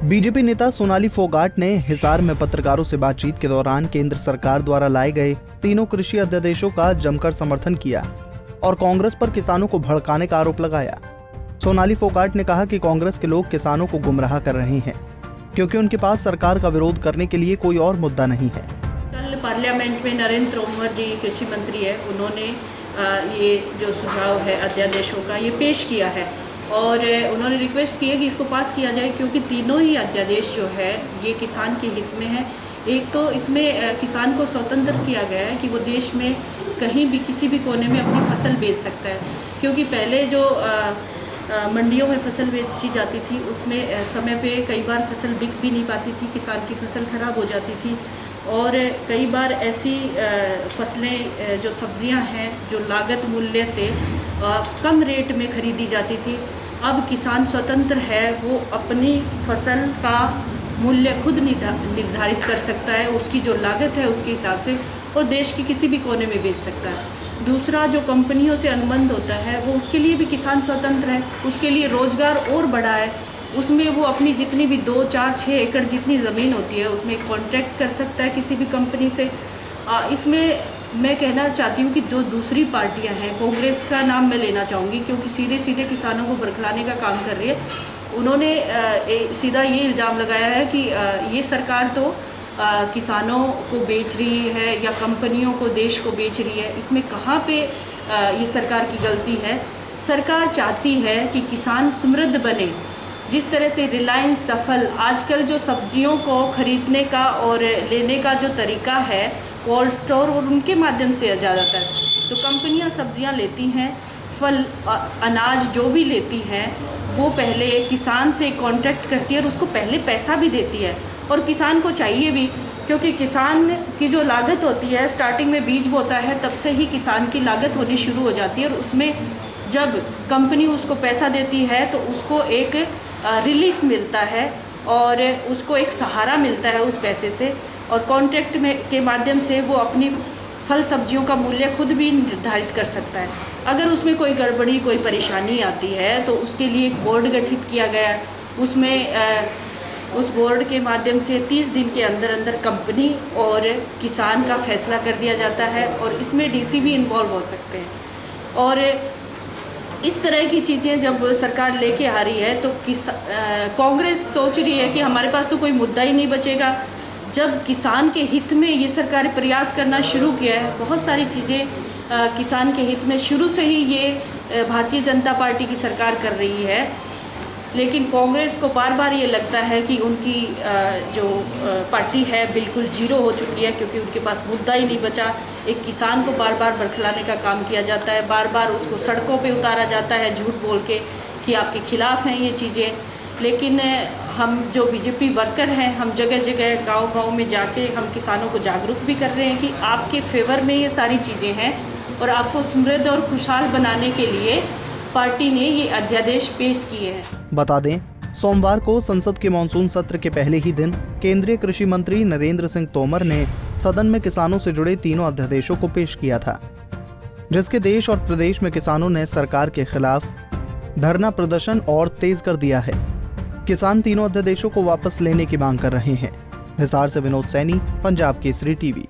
BJP नेता सोनाली फोगाट ने हिसार में पत्रकारों से बातचीत के दौरान केंद्र सरकार द्वारा लाए गए तीनों कृषि अध्यादेशों का जमकर समर्थन किया और कांग्रेस पर किसानों को भड़काने का आरोप लगाया। सोनाली फोगाट ने कहा कि कांग्रेस के लोग किसानों को गुमराह कर रहे हैं क्योंकि उनके पास सरकार का विरोध करने के लिए कोई और मुद्दा नहीं है। कल पार्लियामेंट में नरेंद्र तोमर जी कृषि मंत्री है, उन्होंने ये जो सुझाव है अध्यादेशों का ये पेश किया है और उन्होंने रिक्वेस्ट की है कि इसको पास किया जाए क्योंकि तीनों ही अध्यादेश जो है ये किसान के हित में है। एक तो इसमें किसान को स्वतंत्र किया गया है कि वो देश में कहीं भी किसी भी कोने में अपनी फसल बेच सकता है, क्योंकि पहले जो मंडियों में फसल बेची जाती थी उसमें समय पे कई बार फसल बिक भी नहीं पाती थी, किसान की फसल खराब हो जाती थी और कई बार ऐसी फसलें जो सब्जियां हैं जो लागत मूल्य से कम रेट में खरीदी जाती थी। अब किसान स्वतंत्र है, वो अपनी फसल का मूल्य खुद निर्धारित कर सकता है, उसकी जो लागत है उसके हिसाब से, और देश के किसी भी कोने में बेच सकता है। दूसरा, जो कंपनियों से अनुबंध होता है वो उसके लिए भी किसान स्वतंत्र है, उसके लिए रोजगार और बड़ा है। उसमें वो अपनी जितनी भी 2, 4, 6 एकड़ जितनी ज़मीन होती है उसमें कॉन्ट्रैक्ट कर सकता है किसी भी कंपनी से। इसमें मैं कहना चाहती हूँ कि जो दूसरी पार्टियां हैं, कांग्रेस का नाम मैं लेना चाहूँगी क्योंकि सीधे सीधे किसानों को बरखलाने का काम कर रही है। उन्होंने सीधा ये इल्ज़ाम लगाया है कि ये सरकार तो किसानों को बेच रही है या कंपनियों को, देश को बेच रही है। इसमें कहाँ पे ये सरकार की गलती है? सरकार चाहती है कि किसान समृद्ध बने। जिस तरह से रिलायंस, सफल, आजकल जो सब्जियों को खरीदने का और लेने का जो तरीका है कोल्ड स्टोर और उनके माध्यम से ज़्यादातर तो कंपनियां सब्जियां लेती हैं, फल, अनाज जो भी लेती हैं वो पहले किसान से कॉन्ट्रैक्ट करती है और उसको पहले पैसा भी देती है और किसान को चाहिए भी, क्योंकि किसान की जो लागत होती है स्टार्टिंग में बीज बोता है तब से ही किसान की लागत होनी शुरू हो जाती है और उसमें जब कंपनी उसको पैसा देती है तो उसको एक रिलीफ मिलता है और उसको एक सहारा मिलता है उस पैसे से, और कॉन्ट्रैक्ट में के माध्यम से वो अपनी फल सब्जियों का मूल्य खुद भी निर्धारित कर सकता है। अगर उसमें कोई गड़बड़ी, कोई परेशानी आती है तो उसके लिए एक बोर्ड गठित किया गया है। उसमें उस बोर्ड के माध्यम से 30 दिन के अंदर अंदर कंपनी और किसान का फैसला कर दिया जाता है और इसमें डीसी भी इन्वॉल्व हो सकते हैं। और इस तरह की चीज़ें जब सरकार लेके आ रही है तो कांग्रेस सोच रही है कि हमारे पास तो कोई मुद्दा ही नहीं बचेगा। जब किसान के हित में ये सरकार प्रयास करना शुरू किया है, बहुत सारी चीज़ें किसान के हित में शुरू से ही ये भारतीय जनता पार्टी की सरकार कर रही है, लेकिन कांग्रेस को बार बार ये लगता है कि उनकी जो पार्टी है बिल्कुल जीरो हो चुकी है क्योंकि उनके पास मुद्दा ही नहीं बचा। एक किसान को बार बार बरखलाने का काम किया जाता है, बार बार उसको सड़कों पे उतारा जाता है झूठ बोल के कि आपके खिलाफ़ हैं ये चीज़ें। लेकिन हम जो बीजेपी वर्कर हैं, हम जगह जगह गांव-गांव में जाके हम किसानों को जागरूक भी कर रहे हैं कि आपके फेवर में ये सारी चीज़ें हैं और आपको समृद्ध और खुशहाल बनाने के लिए पार्टी ने ये अध्यादेश पेश किए हैं। बता दें, सोमवार को संसद के मानसून सत्र के पहले ही दिन केंद्रीय कृषि मंत्री नरेंद्र सिंह तोमर ने सदन में किसानों से जुड़े तीनों अध्यादेशों को पेश किया था, जिसके देश और प्रदेश में किसानों ने सरकार के खिलाफ धरना प्रदर्शन और तेज कर दिया है। किसान तीनों अध्यादेशों को वापस लेने की मांग कर रहे हैं। हिसार से विनोद सैनी, पंजाब केसरी टीवी।